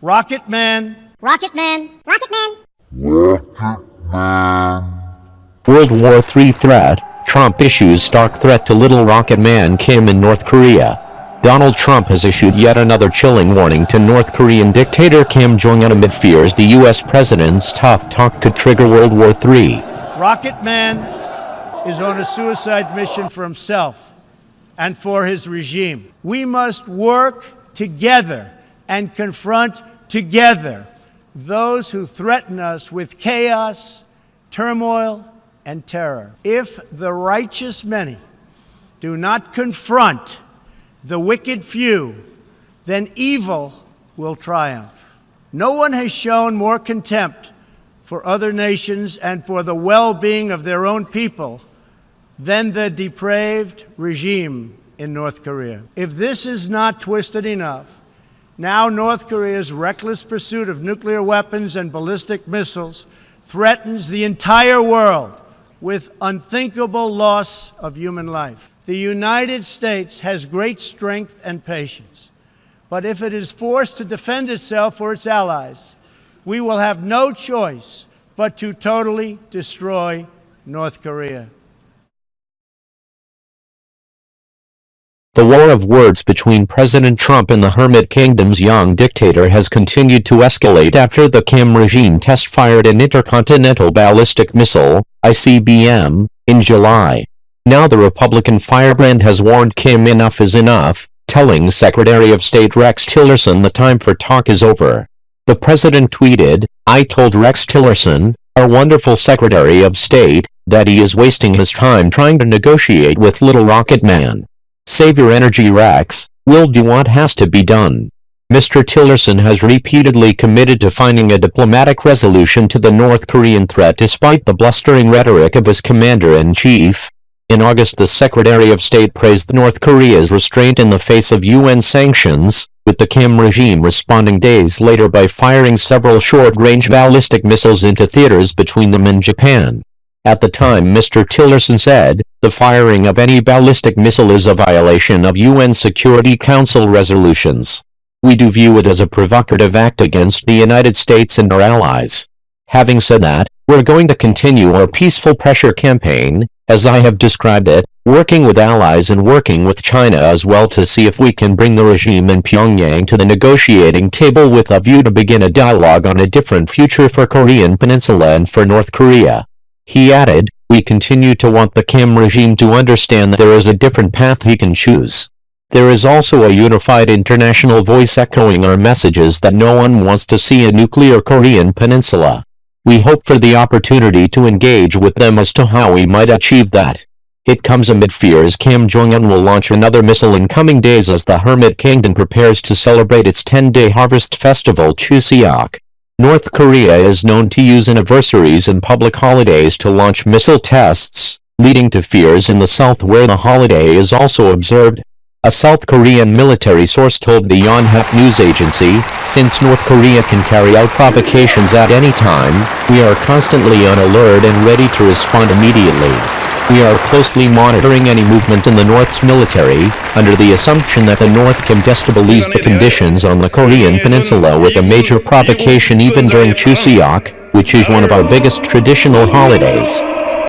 Rocket Man. Rocket Man. Rocket Man. World War III threat. Trump issues stark threat to Little Rocket Man Kim in North Korea. Donald Trump has issued yet another chilling warning to North Korean dictator Kim Jong-un amid fears the U.S. president's tough talk could trigger World War III. Rocket Man is on a suicide mission for himself and for his regime. We must work together and confront together those who threaten us with chaos, turmoil, and terror. If the righteous many do not confront the wicked few, then evil will triumph. No one has shown more contempt for other nations and for the well-being of their own people than the depraved regime in North Korea. If this is not twisted enough, now North Korea's reckless pursuit of nuclear weapons and ballistic missiles threatens the entire world with unthinkable loss of human life. The United States has great strength and patience, but if it is forced to defend itself or its allies, we will have no choice but to totally destroy North Korea. The war of words between President Trump and the Hermit Kingdom's young dictator has continued to escalate after the Kim regime test-fired an intercontinental ballistic missile, ICBM, in July. Now the Republican firebrand has warned Kim enough is enough, telling Secretary of State Rex Tillerson the time for talk is over. The president tweeted, "I told Rex Tillerson, our wonderful Secretary of State, that he is wasting his time trying to negotiate with Little Rocket Man. Save your energy, Rex. We'll do what has to be done." Mr. Tillerson has repeatedly committed to finding a diplomatic resolution to the North Korean threat despite the blustering rhetoric of his commander-in-chief. In August, the Secretary of State praised North Korea's restraint in the face of UN sanctions, with the Kim regime responding days later by firing several short-range ballistic missiles into theaters between them and Japan. At the time, Mr. Tillerson said, "The firing of any ballistic missile is a violation of UN Security Council resolutions. We do view it as a provocative act against the United States and our allies. Having said that, we're going to continue our peaceful pressure campaign, as I have described it, working with allies and working with China as well to see if we can bring the regime in Pyongyang to the negotiating table with a view to begin a dialogue on a different future for Korean Peninsula and for North Korea." He added, "We continue to want the Kim regime to understand that there is a different path he can choose. There is also a unified international voice echoing our messages that no one wants to see a nuclear Korean Peninsula. We hope for the opportunity to engage with them as to how we might achieve that." It comes amid fears Kim Jong-un will launch another missile in coming days as the Hermit Kingdom prepares to celebrate its 10-day harvest festival Chuseok. North Korea is known to use anniversaries and public holidays to launch missile tests, leading to fears in the south where the holiday is also observed. A South Korean military source told the Yonhap news agency, "Since North Korea can carry out provocations at any time, we are constantly on alert and ready to respond immediately. We are closely monitoring any movement in the North's military, under the assumption that the North can destabilize the conditions on the Korean Peninsula with a major provocation even during Chuseok, which is one of our biggest traditional holidays."